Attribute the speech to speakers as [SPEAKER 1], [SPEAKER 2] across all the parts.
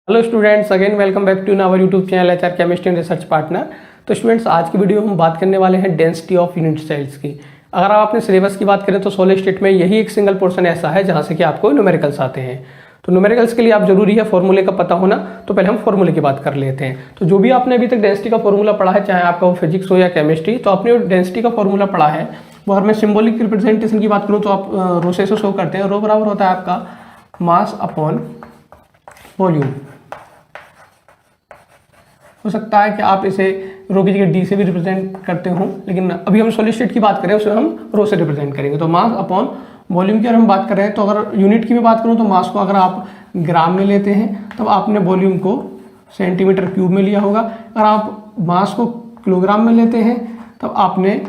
[SPEAKER 1] Hello students, again welcome back to our YouTube channel HR chemistry and research partner. तो students, आज की video में हम बात करने वाले हैं डेंसिटी ऑफ यूनिट सेल्स की। अगर आप अपने सिलेबस की बात करें तो सॉलिड स्टेट में यही एक सिंगल पोर्शन ऐसा है जहां से कि आपको न्यूमेरिकल्स आते हैं। तो न्यूमेरिकल्स के लिए आप जरूरी है फॉर्मूले का पता होना। तो पहले हम फॉर्मूले की बात कर लेते हैं। तो जो भी आपने अभी तक डेंसिटी का फॉर्मूला पढ़ा है, चाहे आपका वो फिजिक्स हो या केमिस्ट्री, तो आपने डेंसिटी का फॉर्मूला पढ़ा है वो अगर मैं सिंबॉलिक रिप्रेजेंटेशन की बात करूँ तो आप रो से शो करते हैं। रो बराबर होता है आपका मास अपॉन वॉल्यूम। हो सकता है कि आप इसे रो की जगह डी से भी रिप्रेजेंट करते हो, लेकिन अभी हम सॉलिड स्टेट की बात करें उसमें हम रो से रिप्रेजेंट करेंगे। तो मास अपॉन वॉल्यूम की अगर हम बात कर रहे हैं तो अगर यूनिट की भी बात करूं तो मास को अगर आप ग्राम में लेते हैं तब आपने वॉल्यूम को सेंटीमीटर क्यूब में लिया होगा। अगर आप मास को किलोग्राम में लेते हैं तब आपने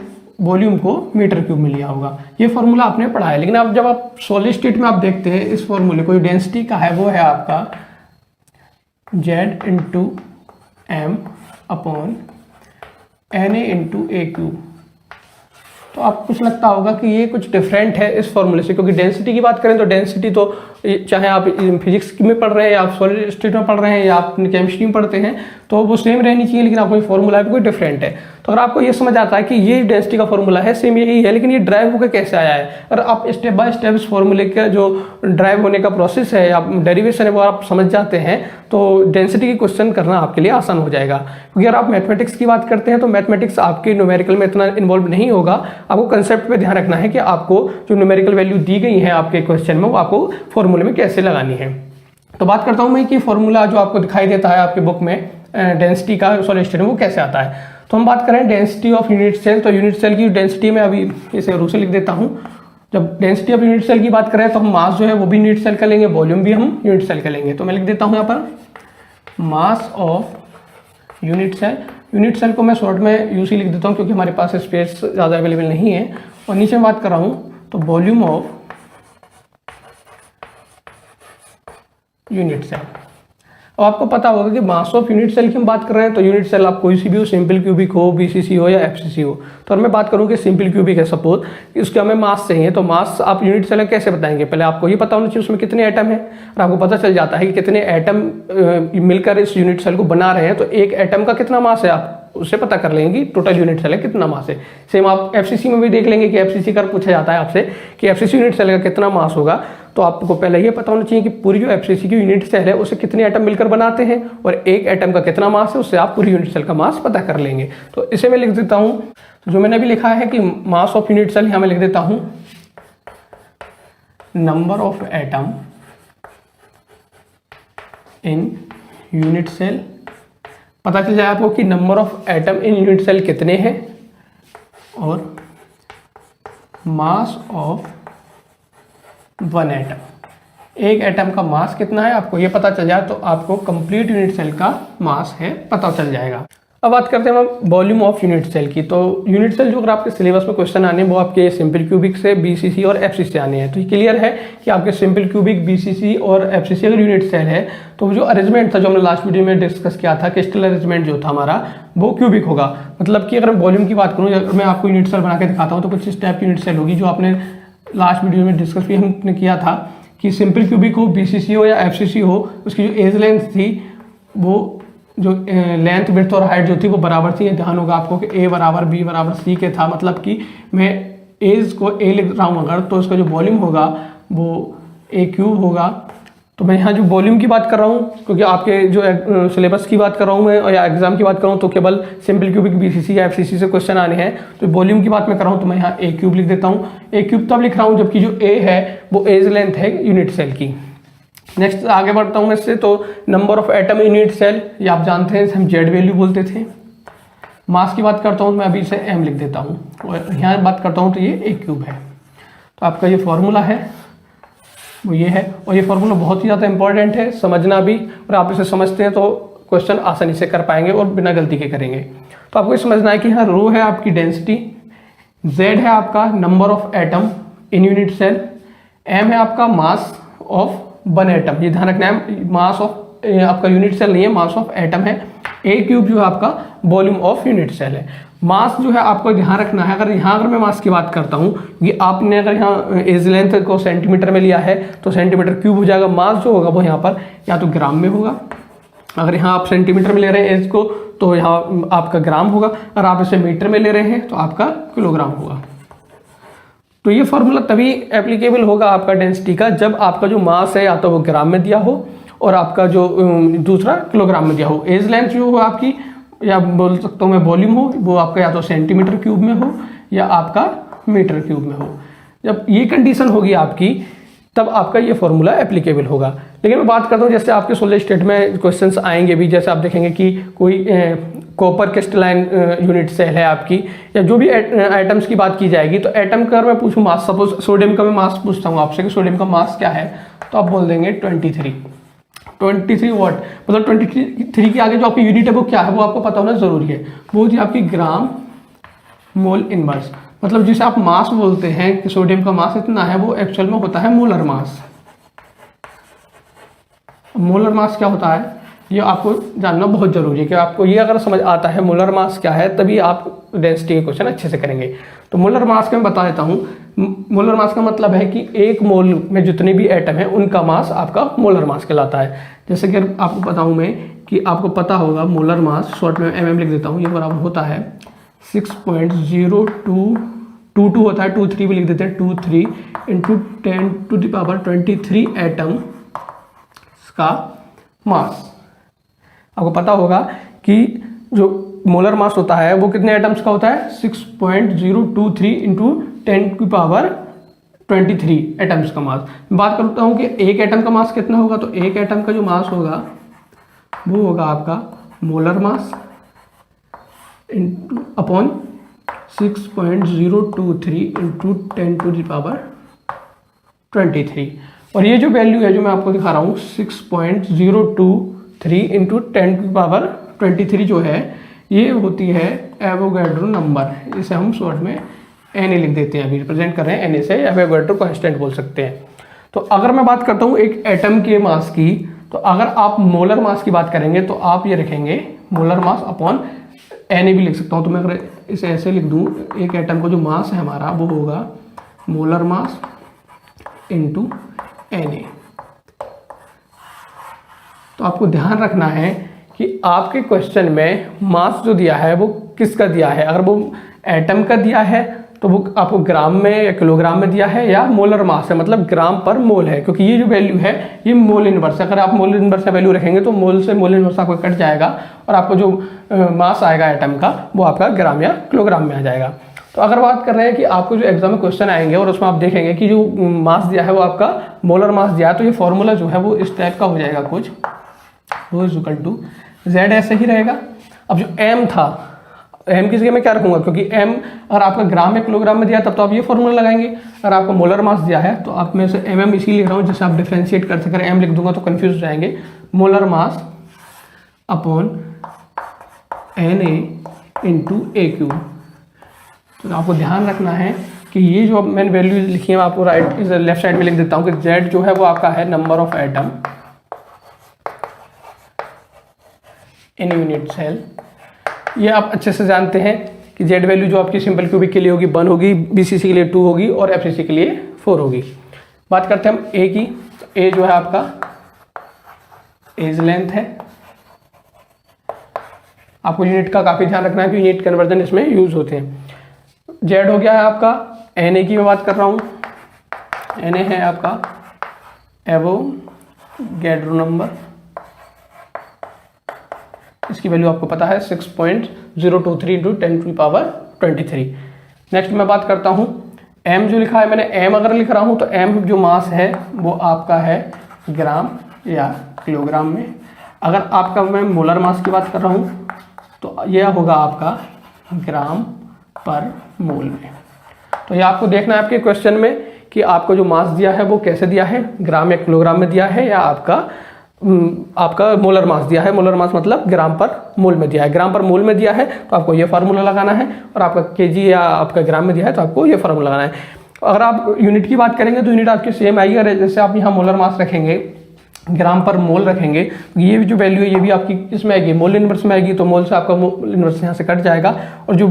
[SPEAKER 1] वॉल्यूम को मीटर क्यूब में लिया होगा। ये फॉर्मूला आपने पढ़ा है। लेकिन अब जब आप सॉलिड स्टेट में आप देखते हैं इस फॉर्मूले को, डेंसिटी का है वो है आपका Z into M upon N A into A cube. तो आपको कुछ लगता होगा कि ये कुछ डिफरेंट है इस फॉर्मूले से, क्योंकि डेंसिटी की बात करें तो डेंसिटी तो चाहे आप फिजिक्स में पढ़ रहे हैं या आप सॉलिड स्टेट में पढ़ रहे हैं या आप केमिस्ट्री में पढ़ते हैं तो वो सेम रहनी चाहिए, लेकिन आपको फॉर्मूला है कोई डिफरेंट है। तो अगर आपको ये समझ आता है कि ये डेंसिटी का फॉर्मूला है सेम यही है, लेकिन ये ड्राइव होकर कैसे आया है, अगर आप स्टेप बाय स्टेप इस फॉर्मूले का जो ड्राइव होने का प्रोसेस है या डेरिवेशन है वो आप समझ जाते हैं तो डेंसिटी की क्वेश्चन करना आपके लिए आसान हो जाएगा। क्योंकि अगर आप मैथमेटिक्स की बात करते हैं तो मैथमेटिक्स आपके न्यूमेरिकल में इतना इन्वॉल्व नहीं होगा। आपको कंसेप्ट पे ध्यान रखना है कि आपको जो न्यूमेरिकल वैल्यू दी गई है आपके क्वेश्चन में वो आपको फॉर्मूले में कैसे लगानी है। तो बात करता हूं मैं कि फॉर्मूला जो आपको दिखाई देता है आपके बुक में डेंसिटी का सॉलिड स्टेट में वो कैसे आता है। तो हम बात करें डेंसिटी ऑफ यूनिट सेल। तो यूनिट सेल की डेंसिटी में अभी इसे रू से लिख देता हूं। जब डेंसिटी ऑफ यूनिट सेल की बात करें तो हम मास जो है वो भी यूनिट सेल का लेंगे, वॉल्यूम भी हम यूनिट सेल का लेंगे। तो मैं लिख देता हूं यहाँ पर mass of unit cell. Unit cell को मैं शॉर्ट में यूसी लिख देता हूँ क्योंकि हमारे पास स्पेस ज़्यादा अवेलेबल नहीं है। और नीचे में बात कर रहा हूँ तो वॉल्यूम ऑफ यूनिट सेल। अब आपको पता होगा कि मास ऑफ यूनिट सेल की हम बात कर रहे हैं तो यूनिट सेल आप कोई सी भी हो, सिंपल क्यूबिक हो, बीसीसी हो या एफसीसी हो। तो अगर मैं बात करूं कि सिंपल क्यूबिक है सपोज, उसके हमें मास चाहिए, तो मास आप यूनिट सेल कैसे बताएंगे, पहले आपको ये पता होना चाहिए उसमें कितने एटम है। और आपको पता चल जाता है कि कितने एटम मिलकर इस यूनिट सेल को बना रहे हैं तो एक एटम का कितना मास है आप उससे पता कर लेंगे कि टोटल यूनिट सेल है कितना मास है। सेम आप एफसीसी में भी देख लेंगे कि एफसीसी का पूछा जाता है आपसे कि एफसीसी यूनिट सेल का कितना मास होगा, तो आपको पहले ये पता होना चाहिए कि पूरी जो एफसीसी की यूनिट सेल है उसे कितने एटम मिलकर बनाते हैं और एक एटम का कितना मास है, उससे आप पूरी यूनिट सेल का मास पता कर लेंगे। तो इसे मैं लिख देता हूं। तो जो मैंने अभी लिखा है कि मास ऑफ यूनिट सेल, यहां मैं लिख देता हूं number of atom in unit cell. पता चल जाए आपको कि number of atom in unit cell कितने हैं और मास ऑफ वन एटम, एक एटम का मास कितना है आपको ये पता चल जाए तो आपको कंप्लीट यूनिट सेल का मास है पता चल जाएगा। अब बात करते हैं हम वॉल्यूम ऑफ यूनिट सेल की। तो यूनिट सेल जो अगर आपके सिलेबस में क्वेश्चन आने हैं वो आपके सिंपल क्यूबिक से, बीसीसी और एफसीसी आने हैं। तो ये क्लियर है कि आपके सिंपल क्यूबिक, बीसीसी और एफसीसी अगर यूनिट सेल है तो जो अरेंजमेंट था जो हमने लास्ट वीडियो में डिस्कस किया था, क्रिस्टल अरेंजमेंट जो था हमारा वो क्यूबिक होगा। मतलब कि अगर वॉल्यूम की बात करूँ, अगर मैं आपको यूनिट सेल बना के दिखाता हूँ तो कुछ इस टाइप यूनिट सेल होगी जो आपने लास्ट वीडियो में डिस्कस भी हमने किया था कि सिंपल क्यूबिक हो, बीसीसी हो या एफसीसी हो, उसकी जो एज लेंथ थी वो जो लेंथ, विड्थ और हाइट जो थी वो बराबर थी। ध्यान होगा आपको कि ए बराबर बी बराबर सी के था। मतलब कि मैं एज को ए लिख रहा हूँ अगर, तो उसका जो वॉल्यूम होगा वो ए क्यूब होगा। तो मैं यहाँ जो वॉल्यूम की बात कर रहा हूँ क्योंकि आपके जो सिलेबस की बात कर रहा हूँ मैं या एग्जाम की बात कर रहा हूँ तो केवल सिंपल क्यूबिक, बीसीसी या एफसीसी से क्वेश्चन आने हैं। तो वॉल्यूम की बात मैं कर रहा हूँ तो मैं यहाँ ए क्यूब लिख देता हूँ। ए क्यूब तब लिख रहा हूँ जबकि जो ए है वो एज लेंथ है यूनिट सेल की। नेक्स्ट आगे बढ़ता हूँ मैं इससे। तो number of atom unit cell, ये आप जानते हैं हम जेड वैल्यू बोलते थे। मास की बात करता हूँ मैं अभी इसे एम लिख देता हूँ और यहाँ बात करता हूँ तो ये ए क्यूब है। तो आपका ये फॉर्मूला है वो ये है और ये फॉर्मूला बहुत ही ज़्यादा इंपॉर्टेंट है समझना भी, और आप इसे समझते हैं तो क्वेश्चन आसानी से कर पाएंगे और बिना गलती के करेंगे। तो आपको ये समझना है कि यहाँ रो है आपकी डेंसिटी, जेड है आपका number of atom in unit cell, M है आपका मास ऑफ वन एटम। ये ध्यान रखना है मास ऑफ आपका यूनिट सेल नहीं है, मास ऑफ एटम है। ए क्यूब जो है आपका वॉल्यूम ऑफ यूनिट सेल है। मास जो है आपको ध्यान रखना है, अगर मैं मास की बात करता हूँ कि आपने अगर यहाँ एज लेंथ को सेंटीमीटर में लिया है तो सेंटीमीटर क्यूब हो जाएगा। मास जो होगा वो यहाँ पर या तो ग्राम में होगा अगर यहाँ आप सेंटीमीटर में ले रहे हैं एज को तो यहाँ आपका ग्राम होगा, अगर आप इसे मीटर में ले रहे हैं तो आपका किलोग्राम होगा। तो ये फॉर्मूला तभी एप्लीकेबल होगा आपका डेंसिटी का जब आपका जो मास है या तो वो ग्राम में दिया हो और आपका जो दूसरा किलोग्राम में दिया हो। एज लेंथ जो हो आपकी, या बोल सकता हूँ मैं वॉल्यूम हो, वो आपका या तो सेंटीमीटर क्यूब में हो या आपका मीटर क्यूब में हो। जब ये कंडीशन होगी आपकी तब आपका ये फॉर्मूला एप्लीकेबल होगा। लेकिन मैं बात करता हूँ जैसे आपके सॉलिड स्टेट में क्वेश्चंस आएंगे भी, जैसे आप देखेंगे कि कोई कॉपर क्रिस्टलाइन यूनिट सेल है आपकी, या जो भी एटम्स की बात की जाएगी, तो एटम का मैं पूछूँ मास, सपोज सोडियम का मैं मास पूछता हूँ आपसे कि सोडियम का मास क्या है, तो आप बोल देंगे 23 वाट। मतलब 23 के आगे जो आपकी यूनिट है वो क्या है वो आपको पता होना जरूरी है, वो थी आपकी ग्राम मोल इनवर्स। मतलब जिसे आप मास बोलते हैं कि सोडियम का मास इतना है, वो एक्चुअल में होता है मोलर मास। मोलर मास क्या होता है ये आपको जानना बहुत जरूरी है, कि आपको ये अगर समझ आता है मोलर मास क्या है तभी आप डेंसिटी के क्वेश्चन अच्छे से करेंगे। तो मोलर मास का मैं बता देता हूँ। मोलर मास का मतलब है कि एक मोल में जितने भी एटम है उनका मास आपका मोलर मास कहलाता है। जैसे कि आपको बताऊँ मैं कि आपको पता होगा मोलर मास, शॉर्ट में mm लिख देता हूँ, ये बराबर होता है 6.0222 होता है, 23 भी लिख देते हैं, 23 इंटू 10⁻23 एटम का मास। आपको पता होगा कि जो मोलर मास होता है वो कितने एटम्स का होता है, 6.023 इंटू 10⁻23 एटम्स का मास। बात करता हूँ कि एक एटम का मास कितना होगा, तो एक एटम का जो मास होगा वो होगा आपका मोलर मास अपॉन 6.023 इंटू 10⁻23। और ये जो वैल्यू है जो मैं आपको दिखा रहा हूँ 6.023 इंटू 10⁻23 जो है ये होती है एवोगैड्रो नंबर। इसे हम शॉर्ट में Na लिख देते हैं, अभी रिप्रेजेंट कर रहे हैं Na से, एवोगैड्रो कांस्टेंट बोल सकते हैं। तो अगर मैं बात करता हूँ एक एटम के मास की, तो अगर आप मोलर मास की बात करेंगे तो आप ये रखेंगे मोलर मास अपॉन Na भी लिख सकता हूँ। तो मैं अगर इसे ऐसे लिख दूँ, एक एटम का जो मास है हमारा वो होगा मोलर मास इंटू Na। तो आपको ध्यान रखना है कि आपके क्वेश्चन में मास जो दिया है वो किसका दिया है। अगर वो एटम का दिया है तो वो आपको ग्राम में या किलोग्राम में दिया है, या मोलर मास है मतलब ग्राम पर मोल है, क्योंकि ये जो वैल्यू है ये मोल इनवर्स है। अगर आप मोल इनवर्स का वैल्यू रखेंगे तो मोल से मोल इनवर्स आपको कट जाएगा और आपको जो मास आएगा एटम का वो आपका ग्राम या किलोग्राम में आ जाएगा। तो अगर बात कर रहे हैं कि आपको जो एग्जाम में क्वेश्चन आएंगे और उसमें आप देखेंगे कि जो मास दिया है वो आपका मोलर मास दिया है, तो ये फॉर्मूला जो है वो इस टाइप का हो जाएगा कुछ, वो इज इक्वल टू Z ऐसे ही रहेगा। अब जो M था, M की जगह मैं क्या रखूंगा, क्योंकि M अगर आपका ग्राम या किलोग्राम में दिया तब तो आप ये फॉर्मूला लगाएंगे। अगर आपको मोलर मास दिया है तो आप में से mm इसी लिख रहा हूँ जिससे आप डिफ्रेंशिएट कर सकें। M लिख दूंगा तो कंफ्यूज हो जाएंगे। Molar mass upon Na into AQ। तो आपको ध्यान रखना है कि ये जो मैंने वैल्यू लिखी है मैं आपको राइट लेफ्ट साइड में लिख देता हूँ कि Z जो है वो आपका है number of atom in unit cell. ये आप अच्छे से जानते हैं कि Z वैल्यू जो आपकी सिंपल क्यूबिक के लिए होगी 1 होगी, BCC के लिए 2 होगी और FCC के लिए 4 होगी। बात करते हैं हम A की। तो A जो है आपका एज लेंथ है। आपको यूनिट का काफ़ी ध्यान रखना है कि यूनिट कन्वर्जन इसमें यूज होते हैं। Z हो गया है आपका, Na की मैं बात कर रहा हूँ, Na है आपका एवोगैड्रो नंबर, इसकी वैल्यू आपको पता है 6.023 इंटू 10⁻23। नेक्स्ट मैं बात करता हूँ M जो लिखा है मैंने, M अगर लिख रहा हूँ तो M जो मास है वो आपका है ग्राम या किलोग्राम में। अगर आपका मैं मोलर मास की बात कर रहा हूँ तो यह होगा आपका ग्राम पर मोल में। तो ये आपको देखना है आपके क्वेश्चन में कि आपको जो मास दिया है वो कैसे दिया है, ग्राम या किलोग्राम में दिया है या आपका मोलर मास दिया है। मोलर मास मतलब ग्राम पर मोल में दिया है। ग्राम पर मोल में दिया है तो आपको ये फार्मूला लगाना है, और आपका केजी या आपका ग्राम में दिया है तो आपको ये फार्मूला लगाना है। अगर आप यूनिट की बात करेंगे तो यूनिट आपकी सेम आएगी। अगर जैसे आप यहाँ मोलर मास रखेंगे ग्राम पर मोल रखेंगे तो ये जो वैल्यू है ये भी आपकी इसमें आएगी, मोल इनवर्स में आएगी, तो मोल से आपका मोल इनवर्स यहाँ से कट जाएगा और जो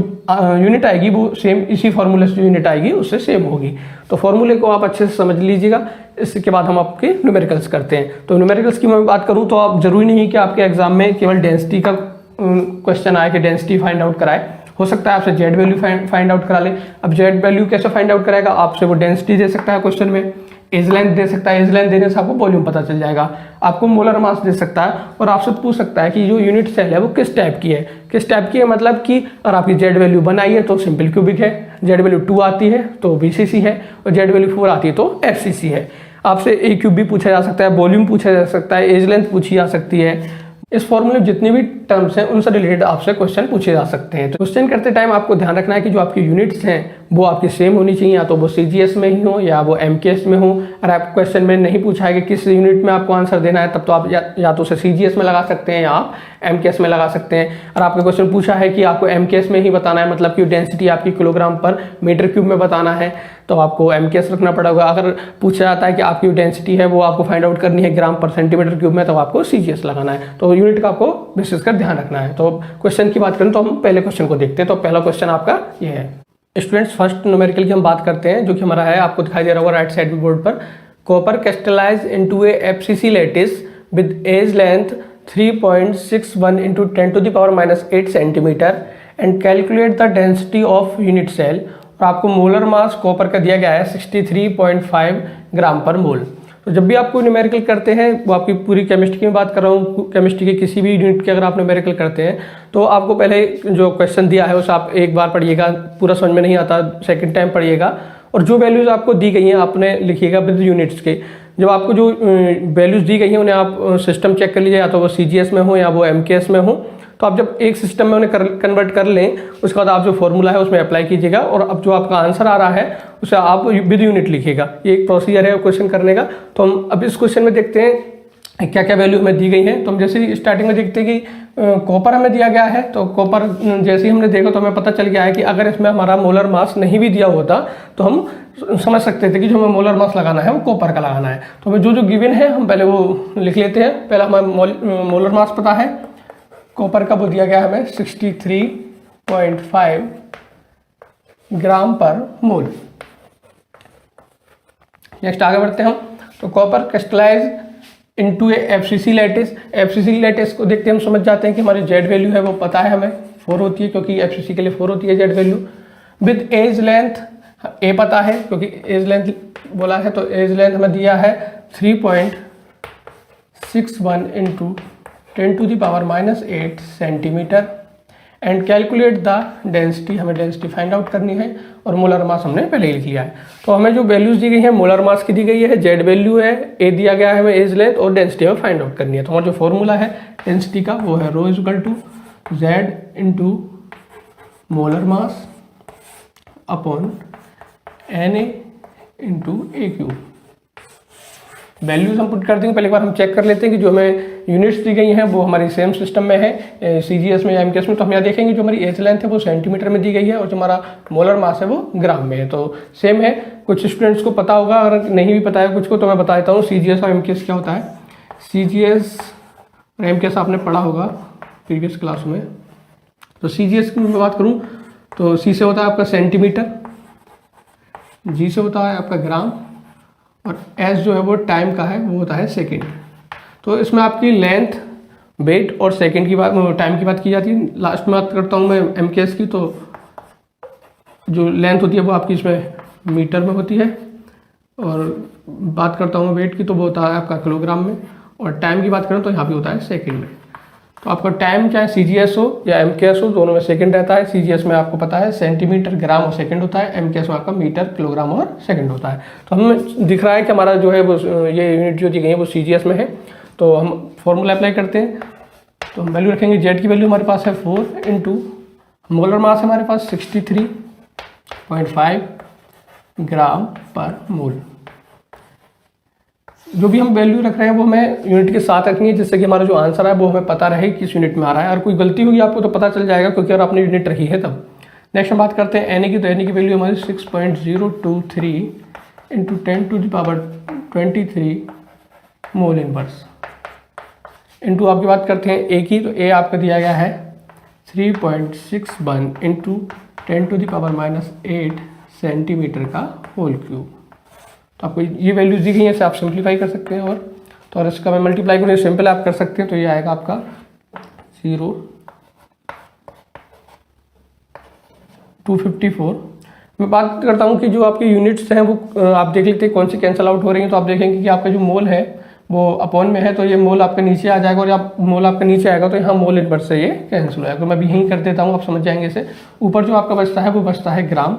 [SPEAKER 1] यूनिट आएगी वो सेम इसी फॉर्मूले से जो यूनिट आएगी उससे सेम होगी। तो फॉर्मूले को आप अच्छे से समझ लीजिएगा। इसके बाद हम आपके न्यूमेरिकल्स करते हैं। तो न्यूमेरिकल्स की मैं बात करूँ तो आप जरूरी नहीं कि आपके एग्जाम में केवल डेंसिटी का क्वेश्चन आए कि डेंसिटी फाइंड आउट कराए, हो सकता है आपसे जेड वैल्यू फाइंड आउट करा ले। अब जेड वैल्यू कैसे फाइंड आउट कराएगा, आपसे वो डेंसिटी दे सकता है क्वेश्चन में, एज लेंथ दे सकता है, एज लेंथ देने से आपको वॉल्यूम पता चल जाएगा, आपको मोलर मास दे सकता है और आपसे पूछ सकता है कि जो यूनिट सेल है वो किस टाइप की है। किस टाइप की है मतलब कि अगर आपकी जेड वैल्यू 1 आई है तो सिंपल क्यूबिक है, जेड वैल्यू 2 आती है तो बीसीसी है और जेड वैल्यू 4 आती है तो एफसीसी है। आपसे ए क्यूब भी पूछा जा सकता है, वॉल्यूम पूछा जा सकता है, एज लेंथ पूछी जा सकती है। इस फॉर्मूले में जितनी भी टर्म्स हैं उनसे रिलेटेड आपसे क्वेश्चन पूछे जा सकते हैं। तो क्वेश्चन करते टाइम आपको ध्यान रखना है कि जो आपकी यूनिट्स हैं वो आपकी सेम होनी चाहिए, या तो वो सीजीएस में ही हो या वो एमकेएस में हो। अगर आप क्वेश्चन में नहीं पूछा है कि किस यूनिट में आपको आंसर देना है तब तो आप या तो उसे सीजीएस में लगा सकते हैं या आप एमकेएस में लगा सकते हैं। और आपका क्वेश्चन पूछा है कि आपको एमकेएस में ही बताना है, मतलब कि डेंसिटी आपकी किलोग्राम पर मीटर क्यूब में बताना है, तो आपको एमकेएस रखना पड़ेगा। अगर पूछा जाता है कि आपकी डेंसिटी है वो आपको फाइंड आउट करनी है ग्राम पर सेंटीमीटर क्यूब में, तो आपको सीजीएस लगाना है। तो यूनिट का आपको विशेष कर ध्यान रखना है। तो क्वेश्चन की बात करें तो हम पहले क्वेश्चन को देखते हैं। तो पहला क्वेश्चन आपका ये है। स्टूडेंट्स, फर्स्ट न्यूमेरिकल की हम बात करते हैं जो कि हमारा है, आपको दिखाई दे रहा होगा राइट साइड में बोर्ड पर। Copper crystallise into a FCC lattice with edge length 3.61 into 10 to the power -8 centimetre and calculate the density of unit cell. और आपको मोलर मास कॉपर का दिया गया है 63.5 ग्राम पर मोल। तो जब भी आपको न्यूमेरिकल करते हैं, वो आपकी पूरी केमिस्ट्री की मैं बात कर रहा हूँ, केमिस्ट्री के किसी भी यूनिट के अगर आप न्यूमेरिकल करते हैं तो आपको पहले जो क्वेश्चन दिया है उसे आप एक बार पढ़िएगा, पूरा समझ में नहीं आता सेकंड टाइम पढ़िएगा, और जो वैल्यूज आपको दी गई हैं आपने लिखिएगा विद यूनिट्स के। जब आपको जो वैल्यूज दी गई हैं उन्हें आप सिस्टम चेक कर लीजिए, या तो वो सीजीएस में हो या वो एमकेएस में हो। तो आप जब एक सिस्टम में उन्हें कन्वर्ट कर लें उसके बाद आप जो फॉर्मूला है उसमें अप्लाई कीजिएगा और अब जो आपका आंसर आ रहा है उसे आप विद यूनिट लिखिएगा। ये एक प्रोसीजर है क्वेश्चन करने का। तो हम अब इस क्वेश्चन में देखते हैं क्या क्या वैल्यू हमें दी गई हैं। तो हम जैसे ही स्टार्टिंग में देखते हैं कि कॉपर हमें दिया गया है, तो कॉपर जैसे ही हमने देखा तो हमें पता चल गया है कि अगर इसमें हमारा मोलर मास नहीं भी दिया होता तो हम समझ सकते थे कि जो हमें मोलर मास लगाना है वो कॉपर का लगाना है। तो हमें जो जो गिवन है हम पहले वो लिख लेते हैं। पहला हमें मोलर मास पता है कॉपर का, वो दिया गया हमें 63.5 ग्राम पर मोल। नेक्स्ट आगे बढ़ते हैं हम। तो copper crystallise into a FCC lattice. FCC lattice को देखते हम समझ जाते हैं कि हमारी जेड वैल्यू है वो पता है हमें 4 होती है, क्योंकि एफसीसी के लिए 4 होती है Z value. With edge length a पता है क्योंकि एज लेंथ बोला है, तो एज लेंथ हमें दिया है 3.61 into 10 to the power -8 centimetre and calculate the density. हमें डेंसिटी फाइंड आउट करनी है और मोलर मास हमने पहले ही लिख लिया है। तो हमें जो वैल्यूज दी गई है मोलर मास की दी गई है, जेड वैल्यू है, ए दिया गया है हमें एज लेंथ, और डेंसिटी हमें फाइंड आउट करनी है। तो हमारा जो फॉर्मूला है डेंसिटी का वो है rho equal to Z into molar mass upon N A into A cube. Values हम पुट कर देंगे, पहले एक बार हम चेक कर लेते हैं कि जो हमें यूनिट्स दी गई हैं वो हमारी सेम सिस्टम में है, सीजीएस में या एमकेएस में। तो हम यहाँ देखेंगे जो हमारी एज लेंथ है वो सेंटीमीटर में दी गई है और जो हमारा मोलर मास है वो ग्राम में है, तो सेम है। कुछ स्टूडेंट्स को पता होगा, अगर नहीं भी पता है कुछ को तो मैं बता देता हूँ सीजीएस और एमकेएस क्या होता है। सीजीएस और एमकेएस आपने पढ़ा होगा प्रीवियस क्लास में। तो सीजीएस की मैं बात करूँ तो सी से होता है आपका सेंटीमीटर, जी से होता है आपका ग्राम, और एस जो है वो टाइम का है, वो होता है सेकंड। तो इसमें आपकी लेंथ, वेट और सेकंड की बात, टाइम की बात की जाती है। लास्ट में बात करता हूँ मैं एमकेएस की, तो जो लेंथ होती है वो आपकी इसमें मीटर में होती है, और बात करता हूँ वेट की तो वो होता है आपका किलोग्राम में, और टाइम की बात करें तो यहाँ पे होता है सेकंड में। तो आपका टाइम चाहे सीजीएस हो या एमकेएस हो दोनों में सेकंड रहता है। सीजीएस में आपको पता है सेंटीमीटर, ग्राम और सेकंड होता है, एमकेएस में आपका मीटर, किलोग्राम और सेकंड होता है। तो हमें दिख रहा है कि हमारा जो है वो ये यूनिट जो दी गई है वो सीजीएस में है। तो हम फॉर्मूला अप्लाई करते हैं। तो हम वैल्यू रखेंगे, जेड की वैल्यू हमारे पास है 4 इंटू मोलर मास है हमारे पास 63.5 ग्राम पर मोल। जो भी हम वैल्यू रख रहे हैं वो हमें यूनिट के साथ रखनी है, जिससे कि हमारा जो आंसर है वो हमें पता रहे किस यूनिट में आ रहा है। और कोई गलती होगी आपको तो पता चल जाएगा, क्योंकि अगर आपने यूनिट रखी है तब। नेक्स्ट हम बात करते हैं एन ए की। तो एन ए की वैल्यू हमारी 6.023 into 10 to the power 23 mole inverse into आपकी बात करते हैं ए की, तो ए आपका दिया गया है 3.61 इंटू 10⁻⁻8 सेंटीमीटर का होल क्यूब। तो आपको ये वैल्यूज दी गई हैं, इसे आप सिंप्लीफाई कर सकते हैं। और तो और इसका मैं मल्टीप्लाई करूँ, सिंपल आप कर सकते हैं। तो ये आएगा आपका 254। मैं बात करता हूँ कि जो आपके यूनिट्स हैं वो आप देख लेते हैं कौन सी कैंसिल आउट हो रही हैं। तो आप देखेंगे कि आपका जो मोल है वो अपॉन में है, तो ये मोल आपका नीचे आ जाएगा, और जब मोल आपका नीचे आएगा तो यहाँ मोल इनवर्स से ये कैंसिल हो जाएगा। तो मैं भी यहीं कर देता हूँ, आप समझ जाएंगे इसे। ऊपर जो आपका बचता है वो बचता है ग्राम।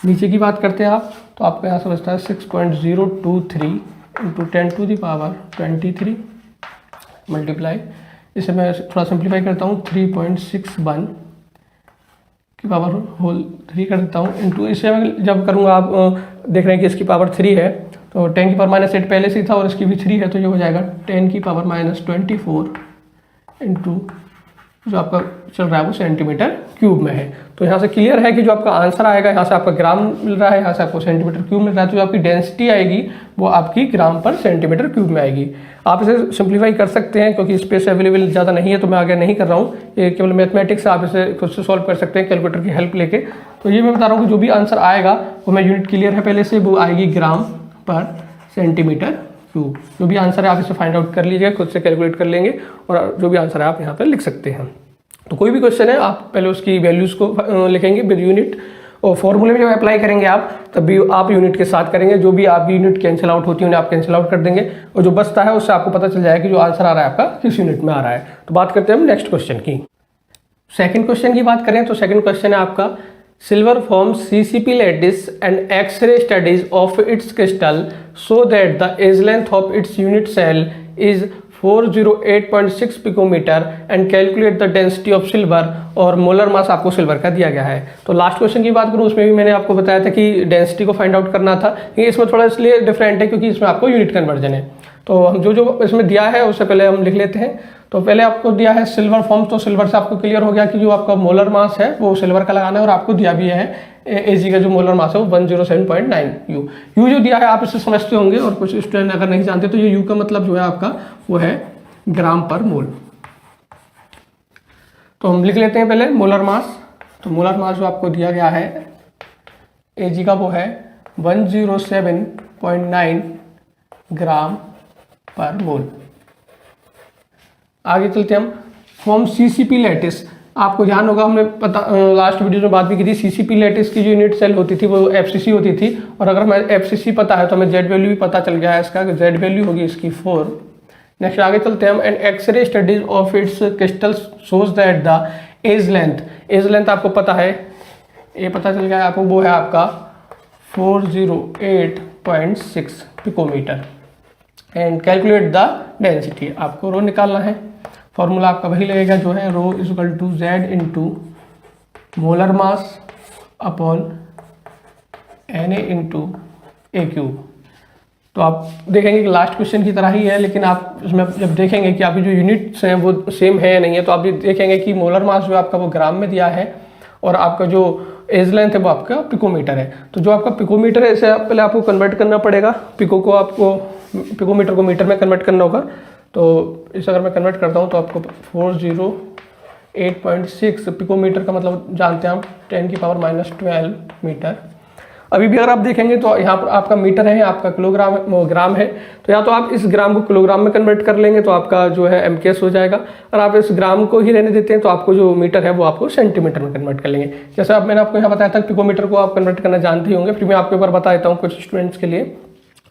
[SPEAKER 1] नीचे की बात करते हैं आप, तो आपका यहाँ से बचता है 6.023 इंटू 10⁻23 मल्टीप्लाई, इसे मैं थोड़ा सिंप्लीफाई करता हूँ 3.61 की पावर होल 3 कर देता हूँ इंटू, इसे मैं जब करूँगा आप देख रहे हैं कि इसकी पावर 3 है, तो 10⁻⁻8 पहले से ही था और इसकी भी 3 है, तो ये हो जाएगा 10⁻⁻24 इंटू जो आपका चल रहा है वो सेंटीमीटर क्यूब में है। तो यहाँ से क्लियर है कि जो आपका आंसर आएगा, यहाँ से आपका ग्राम मिल रहा है, यहाँ से आपको सेंटीमीटर क्यूब मिल रहा है, तो जो आपकी डेंसिटी आएगी वो आपकी ग्राम पर सेंटीमीटर क्यूब में आएगी। आप इसे सिंप्लीफाई कर सकते हैं, क्योंकि स्पेस अवेलेबल ज़्यादा नहीं है तो मैं आगे नहीं कर रहा हूँ, ये केवल मैथमेटिक्स आप इसे खुद से सॉल्व कर सकते हैं कैलकुलेटर की हेल्प लेके। तो ये मैं बता रहा हूँ कि जो भी आंसर आएगा वो मैं यूनिट क्लियर है पहले से, वो आएगी ग्राम पर सेंटीमीटर क्यूब। जो भी आंसर है आप इसे फाइंड आउट कर लीजिएगा, खुद से कैलकुलेट कर लेंगे, और जो भी आंसर है आप यहाँ पर लिख सकते हैं। तो कोई भी क्वेश्चन है आप पहले उसकी वैल्यूज़ को लिखेंगे विद यूनिट, और फॉर्मूले में जब अप्लाई करेंगे आप तब भी आप यूनिट के साथ करेंगे। जो भी आपकी यूनिट कैंसिल आउट होती है उन्हें आप कैंसिल आउट कर देंगे, और जो बचता है उससे आपको पता चल जाएगा कि जो आंसर आ रहा है आपका किस यूनिट में आ रहा है। तो बात करते हैं हम नेक्स्ट क्वेश्चन की। सेकंड क्वेश्चन की बात करें तो सेकंड क्वेश्चन है आपका, सिल्वर फॉर्म CCP लैटिस and X-ray studies of its crystal so that the edge length of its unit cell is 408.6 picometre and calculate the density of silver, और molar mass आपको silver का दिया गया है। तो लास्ट क्वेश्चन की बात करूँ उसमें भी मैंने आपको बताया था कि डेंसिटी को फाइंड आउट करना था, ये इसमें थोड़ा इसलिए डिफरेंट है क्योंकि इसमें आपको यूनिट कन्वर्जन है। तो हम जो इसमें दिया है उससे पहले हम लिख लेते हैं। तो पहले आपको दिया है सिल्वर फॉर्म, तो सिल्वर से आपको क्लियर हो गया कि जो आपका मोलर मास है वो सिल्वर का लगाना है, और आपको दिया भी है Ag का जो मोलर मास है वो 107.9 यू जो दिया है आप इसे समझते होंगे, और कुछ स्टूडेंट अगर नहीं जानते तो ये यू का मतलब जो है आपका वो है ग्राम पर मोल। तो हम लिख लेते हैं पहले मोलर मास। तो मोलर मास जो आपको दिया गया है Ag का वो है 107.9 ग्राम पर मोल। आगे चलते हम फॉर्म CCP लैटिस। आपको ध्यान होगा हमने लास्ट वीडियो में बात भी की थी, CCP लैटिस की जो यूनिट सेल होती थी वो FCC होती थी, और अगर हमें FCC पता है तो हमें Z वैल्यू भी पता चल गया है इसका, Z वैल्यू होगी इसकी 4। नेक्स्ट आगे चलते हैं हम, and X-ray studies of its crystal shows that the edge length आपको पता है, ये पता चल गया आपको, वो है आपका 408.6 picometre and calculate the density, आपको रो निकालना है। फॉर्मूला आपका वही लगेगा जो है rho equal to Z into molar mass upon Na into A cube. तो आप देखेंगे कि लास्ट क्वेश्चन की तरह ही है, लेकिन आप इसमें जब देखेंगे कि आपकी जो यूनिट्स हैं वो सेम है या नहीं है, तो आप ये देखेंगे कि मोलर मास जो आपका वो ग्राम में दिया है, और आपका जो एज लेंथ है वो आपका पिकोमीटर है। तो जो आपका पिकोमीटर है इसे पहले आपको कन्वर्ट करना पड़ेगा, पिको को आपको पिकोमीटर को मीटर में कन्वर्ट करना होगा। तो इसे अगर मैं कन्वर्ट करता हूँ तो आपको 408.6 पिकोमीटर का मतलब जानते हैं हम 10⁻⁻12 मीटर। अभी भी अगर आप देखेंगे तो यहाँ पर आपका मीटर है, आपका ग्राम है, तो या तो आप इस ग्राम को किलोग्राम में कन्वर्ट कर लेंगे तो आपका जो है MKS हो जाएगा, और आप इस ग्राम को ही रहने देते हैं तो आपको जो मीटर है वो आपको सेंटीमीटर में कन्वर्ट कर लेंगे। जैसे अब मैंने आपको यहाँ बताया था पिकोमीटर को आप कन्वर्ट करना जानते ही होंगे, फिर मैं आपके ऊपर बता देता हूँ कुछ स्टूडेंट्स के लिए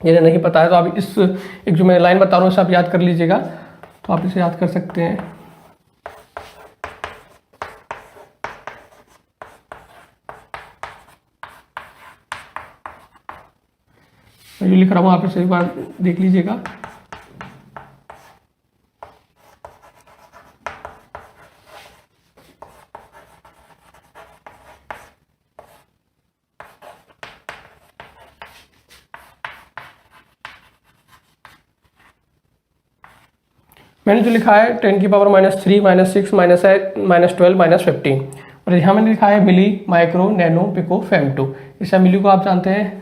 [SPEAKER 1] जिन्हें नहीं पता है। तो आप इस एक जो मैं लाइन बता रहा हूँ इसे आप याद कर लीजिएगा, तो आप इसे याद कर सकते हैं। मैं जो लिख रहा हूँ आप इसे एक बार देख लीजिएगा। मैंने जो लिखा है 10⁻³ -3 -6 -8 -12 -15, और यहाँ मैंने लिखा है मिली माइक्रो नैनो पिको फेम2। इस मिली को आप जानते हैं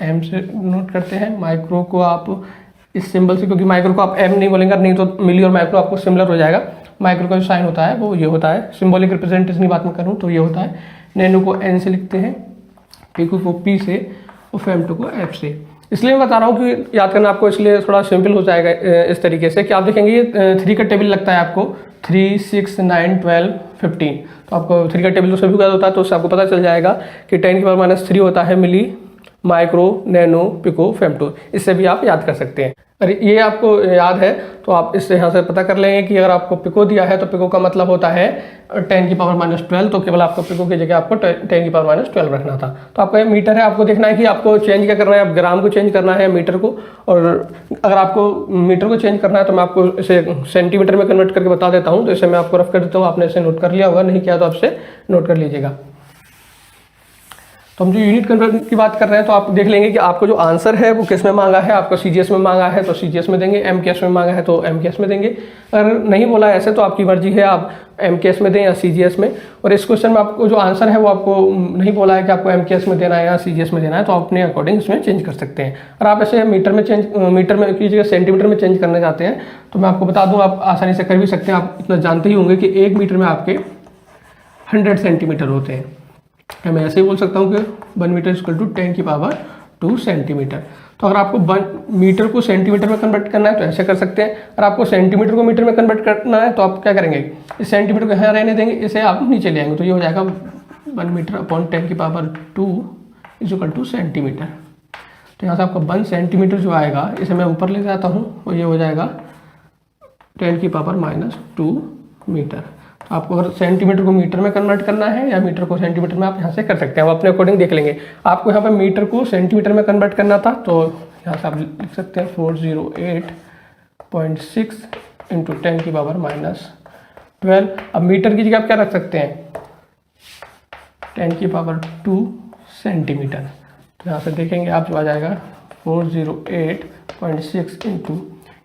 [SPEAKER 1] एम से नोट करते हैं, माइक्रो को आप इस सिंबल से, क्योंकि माइक्रो को आप एम नहीं बोलेंगे, नहीं तो मिली और माइक्रो आपको सिमिलर हो जाएगा। माइक्रो का जो साइन होता है वो ये होता है, सिंबॉलिक रिप्रेजेंटेशन की बात मैं करूँ तो ये होता है। नैनो को एन से लिखते हैं, पिको को पी से और फेम2 को एफ से। इसलिए मैं बता रहा हूँ कि याद करना आपको इसलिए थोड़ा सिंपल हो जाएगा इस तरीके से कि आप देखेंगे ये 3 का टेबल लगता है आपको, 3, 6, 9, 12, 15। तो आपको 3 का टेबल तो सभी का होता है, तो उससे आपको पता चल जाएगा कि 10⁻³ होता है मिली, माइक्रो, नैनो, पिको, फेम2। इससे भी आप याद कर सकते हैं। अरे ये आपको याद है तो आप इससे यहाँ से पता कर लेंगे कि अगर आपको पिको दिया है तो पिको का मतलब होता है 10⁻12, तो केवल आपको पिको की जगह आपको 10⁻12 रखना था। तो आपका ये मीटर है, आपको देखना है कि आपको चेंज क्या करना है, आप ग्राम को चेंज करना है मीटर को। और अगर आपको मीटर को चेंज करना है तो मैं आपको इसे सेंटीमीटर में कन्वर्ट करके बता देता हूँ। तो इसे मैं आपको रफ कर देता हूँ, आपने इसे नोट कर लिया होगा, नहीं किया तो आपसे नोट कर लीजिएगा। तो हम जो यूनिट कन्वर्जन की बात कर रहे हैं तो आप देख लेंगे कि आपको जो आंसर है वो किस में मांगा है। आपको सीजीएस में मांगा है तो सीजीएस में देंगे, एमकेएस में मांगा है तो एमकेएस में देंगे। अगर नहीं बोला ऐसे तो आपकी मर्जी है, आप एमकेएस में दें या सीजीएस में। और इस क्वेश्चन में आपको जो आंसर है वो आपको नहीं बोला है कि आपको एमकेएस में देना है या सीजीएस में देना है, तो आप अपने अकॉर्डिंग इसमें चेंज कर सकते हैं। और आप ऐसे मीटर में की जगह सेंटीमीटर में चेंज करना चाहते हैं तो मैं आपको बता दूँ, आप आसानी से कर भी सकते हैं। आप इतना जानते ही होंगे कि 1 मीटर में आपके 100 सेंटीमीटर होते हैं। मैं ऐसे ही बोल सकता हूँ कि 1 मीटर इक्वल टू 10⁻² सेंटीमीटर। तो अगर आपको 1 मीटर को सेंटीमीटर में कन्वर्ट करना है तो ऐसे कर सकते हैं। अगर आपको सेंटीमीटर को मीटर में कन्वर्ट करना है तो आप क्या करेंगे, इस सेंटीमीटर को यहाँ रहने देंगे, इसे आप नीचे ले आएंगे तो ये हो जाएगा 1 metre upon 10⁻² is equal to centimetre. तो यहाँ से आपका 1 सेंटीमीटर जो आएगा इसे मैं ऊपर ले जाता हूँ और ये हो जाएगा 10⁻² मीटर। आपको अगर सेंटीमीटर को मीटर में कन्वर्ट करना है या मीटर को सेंटीमीटर में, आप यहाँ से कर सकते हैं, आप अपने अकॉर्डिंग देख लेंगे। आपको यहाँ पे मीटर को सेंटीमीटर में कन्वर्ट करना था तो यहाँ से आप लिख सकते हैं 408.6 इंटू 10⁻²। अब मीटर की जगह आप क्या रख सकते हैं, 10⁻² सेंटीमीटर। तो यहाँ से देखेंगे आप जो आ जाएगा 408.6 इंटू,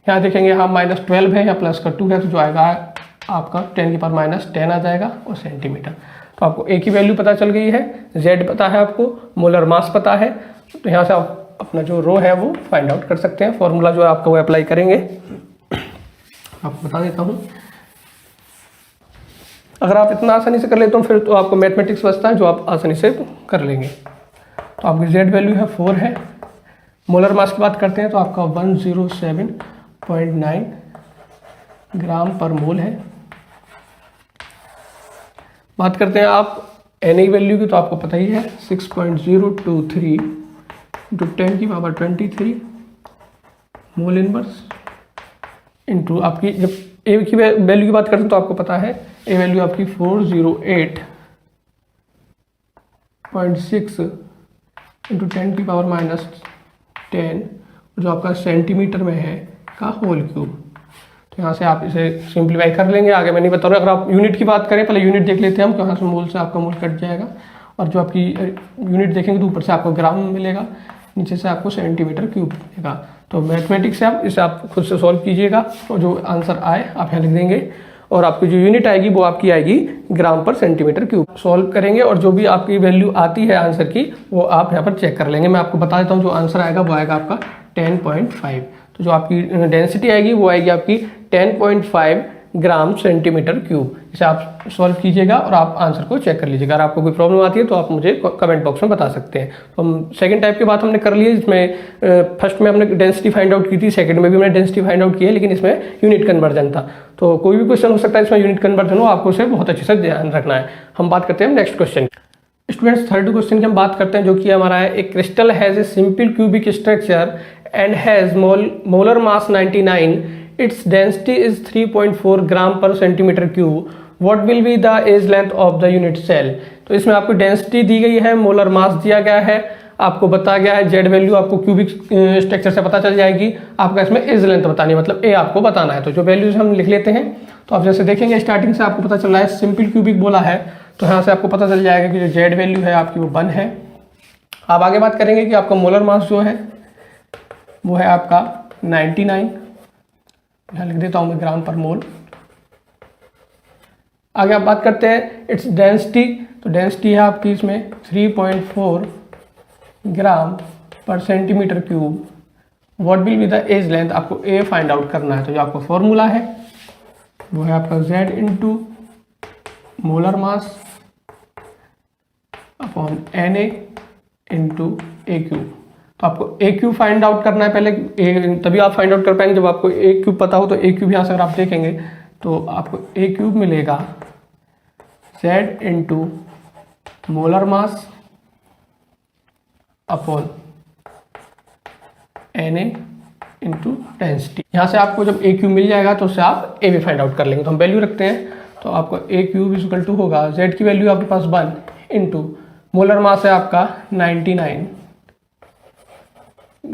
[SPEAKER 1] यहाँ देखेंगे यहाँ -12 है या प्लस का 2 है तो जो आएगा आपका 10⁻10 आ जाएगा और सेंटीमीटर। तो आपको एक ही वैल्यू पता चल गई है, जेड पता है आपको, मोलर मास पता है। तो यहाँ से आप अपना जो रो है वो फाइंड आउट कर सकते हैं। फॉर्मूला जो है आपको वो अप्लाई करेंगे, आपको बता देता हूँ। अगर आप इतना आसानी से कर लेते हो फिर तो आपको मैथमेटिक्स बचता है जो आप आसानी से कर लेंगे। तो आपकी जेड वैल्यू है 4 है। मोलर मास की बात करते हैं तो आपका 107.9 ग्राम पर मोल है। बात करते हैं आप Na वैल्यू की तो आपको पता ही है 6.023 इंटू 10⁻23 मोल इनवर्स इंटू आपकी, जब ए की वैल्यू की बात करते हैं तो आपको पता है ए वैल्यू आपकी 408.6 इंटू 10⁻10 जो आपका सेंटीमीटर में है का होल क्यूब। तो यहाँ से आप इसे सिंप्लीफाई कर लेंगे, आगे मैं नहीं बता रहा। अगर आप यूनिट की बात करें, पहले यूनिट देख लेते हैं हम, तो यहाँ से मोल से आपका मोल कट जाएगा और जो आपकी यूनिट देखेंगे तो ऊपर से आपको ग्राम मिलेगा, नीचे से आपको सेंटीमीटर क्यूब मिलेगा। तो मैथमेटिक्स से आप इसे आप खुद से सॉल्व कीजिएगा और जो आंसर आए आप यहाँ लिख देंगे और आपकी जो यूनिट आएगी वो आपकी आएगी ग्राम पर सेंटीमीटर क्यूब। सॉल्व करेंगे और जो भी आपकी वैल्यू आती है आंसर की वो आप यहाँ पर चेक कर लेंगे। मैं आपको बता देता हूँ जो आंसर आएगा वो आएगा आपका 10.5। तो जो आपकी डेंसिटी आएगी वो आएगी आपकी 10.5 ग्राम सेंटीमीटर क्यूब। इसे आप सॉल्व कीजिएगा और आप आंसर को चेक कर लीजिएगा। अगर आपको कोई प्रॉब्लम आती है तो आप मुझे कमेंट बॉक्स में बता सकते हैं। तो हम सेकंड टाइप की बात हमने कर ली है, जिसमें फर्स्ट में हमने डेंसिटी फाइंड आउट की थी, सेकंड में भी हमने डेंसिटी फाइंड आउट की है, लेकिन इसमें यूनिट कन्वर्जन था। तो कोई भी क्वेश्चन हो सकता है इसमें यूनिट कन्वर्जन हो, आपको उसे बहुत अच्छे से ध्यान रखना है। हम बात करते हैं next question. Students third question की हम बात करते हैं जो कि हमारा है, एक crystal has a simple cubic structure and has molar mass 99, its density is 3.4 gram पर centimetre cube, what will be the age length of the unit cell। तो इसमें आपको डेंसिटी दी गई है, मोलर मास दिया गया है, आपको बताया गया है जेड वैल्यू आपको क्यूबिक स्ट्रक्चर से पता चल जाएगी। आपका इसमें एज लेंथ बतानी है, मतलब ए आपको बताना है। तो जो वैल्यूज हम लिख लेते हैं, तो आप जैसे देखेंगे स्टार्टिंग से आपको पता चल रहा है सिंपल क्यूबिक बोला है, तो यहाँ से आपको पता चल जाएगा कि जो जेड वैल्यू है आपकी वो 1 है। आप आगे बात करेंगे कि आपका मोलर मास जो है वो है आपका 99, यहाँ लिख देता हूँ मैं ग्राम पर मोल। आगे आप बात करते हैं इट्स डेंसिटी, तो डेंसिटी है आपकी इसमें 3.4 ग्राम पर centimetre cube, what will be the edge length, आपको ए फाइंड आउट करना है। तो जो आपका फॉर्मूला है वो है आपका Z into molar mass upon Na into ए क्यूब। तो आपको ए क्यूब फाइंड आउट करना है पहले, तभी आप फाइंड आउट कर पाएंगे जब आपको ए क्यूब पता हो। तो ए क्यूब यहाँ से अगर आप देखेंगे तो आपको ए क्यूब मिलेगा Z into molar mass upon Na into density. यहाँ से आपको जब ए क्यूब मिल जाएगा तो उससे आप ए भी फाइंड आउट कर लेंगे। तो हम वैल्यू रखते हैं, तो आपको ए क्यूब इक्वल टू होगा Z की वैल्यू आपके पास 1 इंटू मोलर मास है आपका 99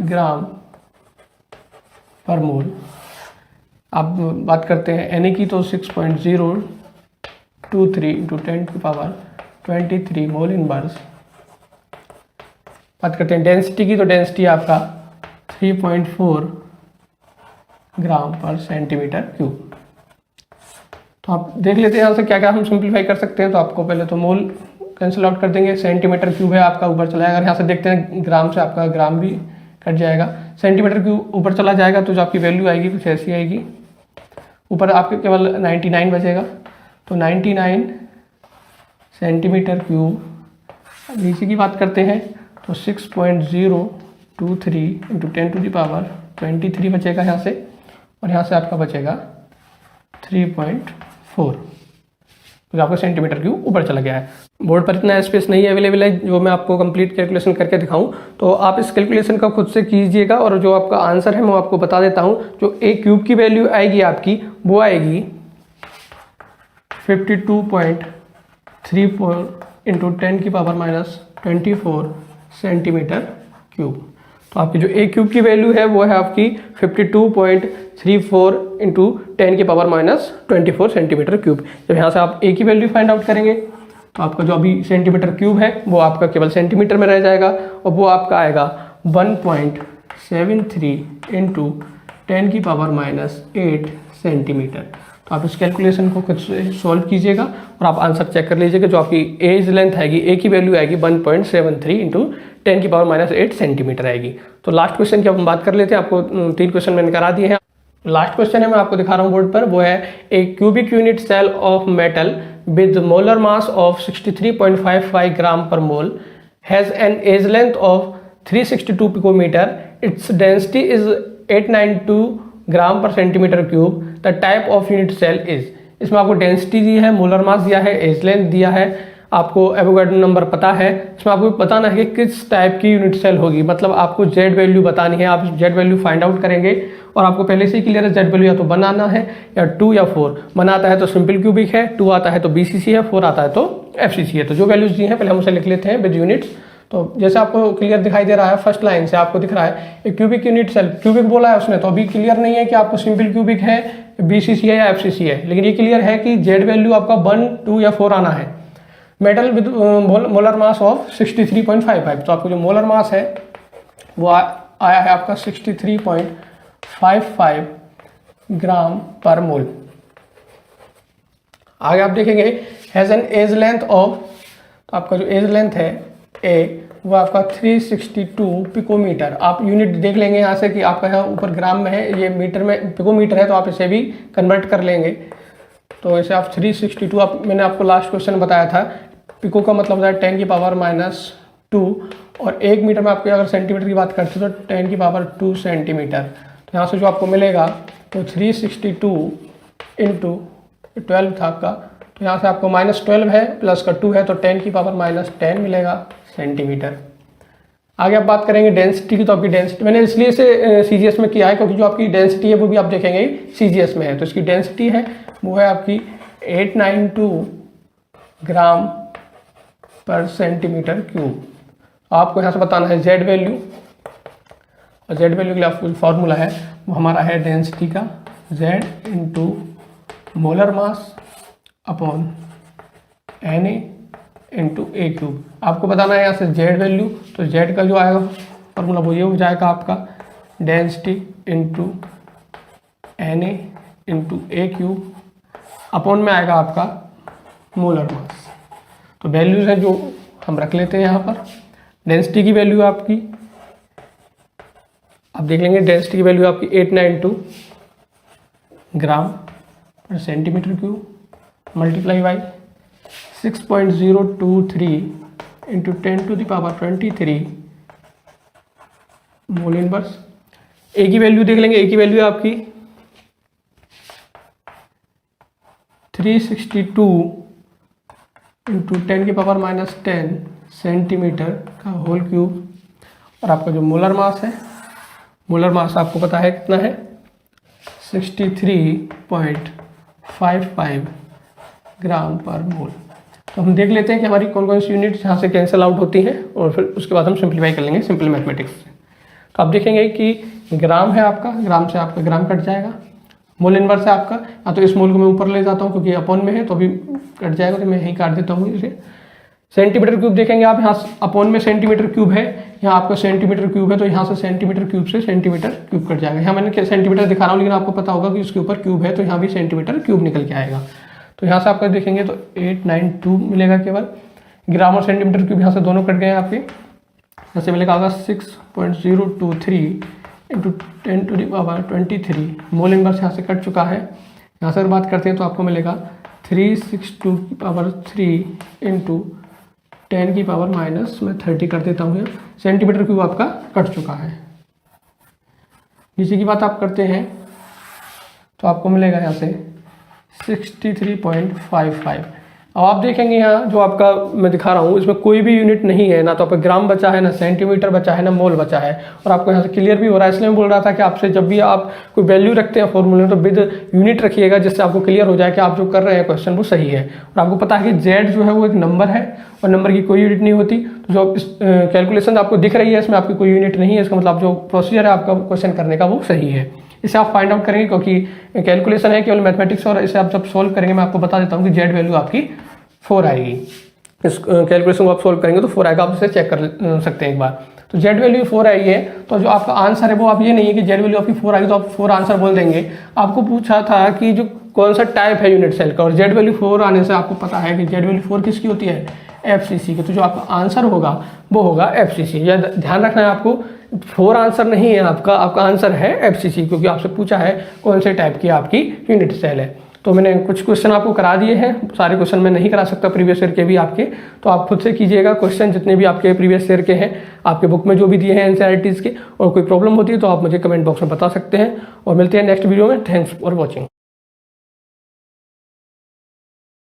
[SPEAKER 1] ग्राम पर मोल। आप बात करते हैं Na की तो 6.023 इंटू 10⁻23 मोल इनवर्स। बात करते हैं डेंसिटी की, तो डेंसिटी आपका 3.4 ग्राम पर सेंटीमीटर क्यूब। तो आप देख लेते हैं यहाँ से क्या क्या हम सिंप्लीफाई कर सकते हैं। तो आपको पहले तो मोल कैंसिल आउट कर देंगे, सेंटीमीटर क्यूब है आपका ऊपर चला जाएगा। अगर यहाँ से देखते हैं ग्राम से आपका ग्राम भी कट जाएगा, सेंटीमीटर क्यूब ऊपर चला जाएगा तो जो आपकी वैल्यू आएगी कुछ ऐसी आएगी। ऊपर आपके केवल 99 बचेगा, तो 99 सेंटीमीटर क्यूब। नीचे की बात करते हैं तो 6.023 इंटू 10⁻23 बचेगा यहाँ से, और यहाँ से आपका बचेगा 3.4, तो आपका सेंटीमीटर क्यूब ऊपर चला गया है। बोर्ड पर इतना स्पेस नहीं अवेलेबल है जो मैं आपको कंप्लीट कैलकुलेशन करके दिखाऊं, तो आप इस कैलकुलेशन का खुद से कीजिएगा। और जो आपका आंसर है मैं आपको बता देता हूं। जो ए क्यूब की वैल्यू आएगी आपकी वो आएगी 52.34 इंटू 10⁻24 सेंटीमीटर क्यूब। तो आपकी जो ए क्यूब की वैल्यू है वो है आपकी 52.34 इंटू 10⁻24 सेंटीमीटर क्यूब। जब यहाँ से आप ए की वैल्यू फाइंड आउट करेंगे तो आपका जो अभी सेंटीमीटर क्यूब है वो आपका केवल सेंटीमीटर में रह जाएगा, और वो आपका आएगा 1.73 इंटू 10⁻8 सेंटीमीटर। तो आप इस कैलकुलेशन को खुद से सॉल्व कीजिएगा और आप आंसर चेक कर लीजिएगा। जो आपकी एज लेंथ आएगी, ए की वैल्यू आएगी 1.73 इंटू 10⁻8 सेंटीमीटर आएगी। तो लास्ट क्वेश्चन की अब हम बात कर लेते हैं। आपको 3 क्वेश्चन मैंने करा दिए हैं। लास्ट क्वेश्चन है, मैं आपको दिखा रहा हूँ बोर्ड पर, वो है a cubic unit cell of metal with molar mass of 63.55 gram per mole has an edge length of 362 picometre, its density is 892 gram पर centimetre cube, the type of unit cell is. इसमें आपको density दी है, molar mass दिया है, as length दिया है, आपको Avogadro number पता है। इसमें आपको बताना है कि किस टाइप की यूनिट सेल होगी, मतलब आपको जेड वैल्यू बतानी है। आप जेड वैल्यू फाइंड आउट करेंगे और आपको पहले से ही क्लियर है जेड वैल्यू या तो बनाना है या 2 या 4। बनाता है तो सिंपल क्यूबिक है, 2 आता है तो बीसीसी है, 4 आता है तो एफसीसी है। तो जो वैल्यूज दी हैं पहले हम उसे लिख लेते हैं विद यूनिट्स। तो जैसे आपको क्लियर दिखाई दे रहा है, फर्स्ट लाइन से आपको दिख रहा है एक क्यूबिक यूनिट सेल, क्यूबिक बोला है उसने, तो अभी क्लियर नहीं है कि आपको सिंपल क्यूबिक है, बीसीसी है या एफसीसी है, लेकिन ये क्लियर है कि जेड वैल्यू आपका 1, 2 या 4 आना है। Metal with molar mass of 63.55, तो आपको जो मोलर मास है वो आया है आपका 63.55 ग्राम पर मोल। आगे आप देखेंगे has an edge length of, तो आपका जो एज लेंथ है ए वो आपका 362 पिकोमीटर। आप यूनिट देख लेंगे यहाँ से कि आपका यहाँ ऊपर ग्राम में है, ये मीटर में पिकोमीटर है, तो आप इसे भी कन्वर्ट कर लेंगे। तो इसे आप 362, आप मैंने आपको लास्ट क्वेश्चन बताया था, पिको का मतलब होता है 10⁻², और 1 मीटर में आपको अगर सेंटीमीटर की बात करते हैं तो 10⁻² सेंटीमीटर। तो यहाँ से जो आपको मिलेगा तो 362 इंटू 12 था आपका, तो यहाँ से आपको -12 है प्लस का 2 है तो 10⁻10 मिलेगा सेंटीमीटर। आगे आप बात करेंगे डेंसिटी की, तो आपकी डेंसिटी मैंने इसलिए इसे सीजीएस में किया है क्योंकि जो आपकी डेंसिटी है वो भी आप देखेंगे सीजीएस में है। तो इसकी डेंसिटी है वो है आपकी 892 ग्राम पर सेंटीमीटर क्यूब। आपको यहाँ से बताना है जेड वैल्यू, और जेड वैल्यू के लिए आपको फॉर्मूला है वो हमारा है डेंसिटी का Z into molar mass upon Na into ए क्यूब। आपको बताना है यहाँ से जेड वैल्यू, तो जेड का जो आएगा फॉर्मूला वो ये हो जाएगा आपका डेंसिटी इंटू Na इंटू ए क्यूब अपॉन में आएगा आपका मोलर मास। तो वैल्यूज हैं जो हम रख लेते हैं यहाँ पर। डेंसिटी की वैल्यू आपकी आप देख लेंगे डेंसिटी की वैल्यू आपकी 892 ग्राम पर centimetre cube multiply by 6.023 into 10⁻23 mole inverse. A की वैल्यू देख लेंगे, ए की वैल्यू आपकी 362 इंटू 10⁻⁻10 सेंटीमीटर का होल क्यूब। और आपका जो मोलर मास है, मोलर मास आपको पता है कितना है, 63.55 ग्राम पर मोल। तो हम देख लेते हैं कि हमारी कौन कौन सी यूनिट यहाँ से कैंसिल आउट होती हैं और फिर उसके बाद हम सिंप्लीफाई कर लेंगे सिंपल मैथमेटिक्स से। तो आप देखेंगे कि ग्राम है आपका, ग्राम से आपका ग्राम कट जाएगा। मोल इनवर्स है आपका, या तो इस मोल को मैं ऊपर ले जाता हूँ क्योंकि अपॉन में है तो अभी कट जाएगा, तो मैं यहीं काट देता हूँ इसे। सेंटीमीटर क्यूब देखेंगे आप, यहाँ अपॉन में सेंटीमीटर क्यूब है, यहाँ आपका सेंटीमीटर क्यूब है, तो यहाँ से सेंटीमीटर क्यूब से सेंटीमीटर क्यूब कट जाएगा। यहाँ मैंने सेंटीमीटर दिखा रहा हूँ लेकिन आपको पता होगा कि इसके ऊपर क्यूब है तो यहाँ भी सेंटीमीटर क्यूब निकल के आएगा। तो यहाँ से आपका देखेंगे तो 892 मिलेगा केवल। ग्राम और सेंटीमीटर क्यूब यहाँ से दोनों कट गए हैं आपके, यहाँ से मिलेगा 6.023 इंटू 10⁻23 मोल इनवर्स यहाँ से कट चुका है। यहाँ से अगर बात करते हैं तो आपको मिलेगा 362⁻3 इंटू 10⁻⁻30 कर देता हूँ। सेंटीमीटर क्यूब आपका कट चुका है। नीचे की बात आप करते हैं तो आपको मिलेगा यहाँ से 63.55। अब आप देखेंगे यहाँ जो आपका मैं दिखा रहा हूँ इसमें कोई भी यूनिट नहीं है, ना तो आपका ग्राम बचा है, ना सेंटीमीटर बचा है, ना मोल बचा है। और आपको यहाँ से क्लियर भी हो रहा है, इसलिए मैं बोल रहा था कि आपसे जब भी आप कोई वैल्यू रखते हैं फॉर्मूले में तो विद यूनिट रखिएगा, जिससे आपको क्लियर हो जाए कि आप जो कर रहे हैं क्वेश्चन वो सही है। और आपको पता है कि जेड जो है वो एक नंबर है और नंबर की कोई यूनिट नहीं होती। तो जो कैलकुलेशन आपको दिख रही है इसमें आपकी कोई यूनिट नहीं है, इसका मतलब जो प्रोसीजर है आपका क्वेश्चन करने का वो सही है। इसे आप फाइंड आउट करेंगे क्योंकि कैलकुलेशन है केवल मैथमेटिक्स, और इसे आप जब सोल्व करेंगे मैं आपको बता देता हूँ कि जेड वैल्यू आपकी 4 आएगी। इस कैलकुलेशन को आप सोल्व करेंगे तो 4 आएगा, आप इसे चेक कर सकते हैं एक बार। तो जेड वैल्यू 4 आई है, तो जो आपका आंसर है वो आप ये नहीं है कि जेड वैल्यू आपकी 4 आई तो आप 4 आंसर बोल देंगे। आपको पूछा था कि जो कौन सा टाइप है यूनिट सेल का, और जेड वैल्यू 4 आने से आपको पता है कि जेड वैल्यू 4 किसकी होती है, एफसीसी की। तो जो आपका आंसर होगा वो होगा एफसीसी। यह ध्यान रखना है आपको, 4 आंसर नहीं है आपका, आपका आंसर है एफसीसी, क्योंकि आपसे पूछा है कौन से टाइप की आपकी यूनिट सेल है। तो मैंने कुछ क्वेश्चन आपको करा दिए हैं, सारे क्वेश्चन मैं नहीं करा सकता प्रीवियस ईयर के भी आपके, तो आप खुद से कीजिएगा क्वेश्चन जितने भी आपके प्रीवियस ईयर के हैं, आपके बुक में जो भी दिए हैं एनसीईआरटीज़ के। और कोई प्रॉब्लम होती है तो आप मुझे कमेंट बॉक्स में बता सकते हैं। और मिलते हैं नेक्स्ट वीडियो में। Thanks for watching.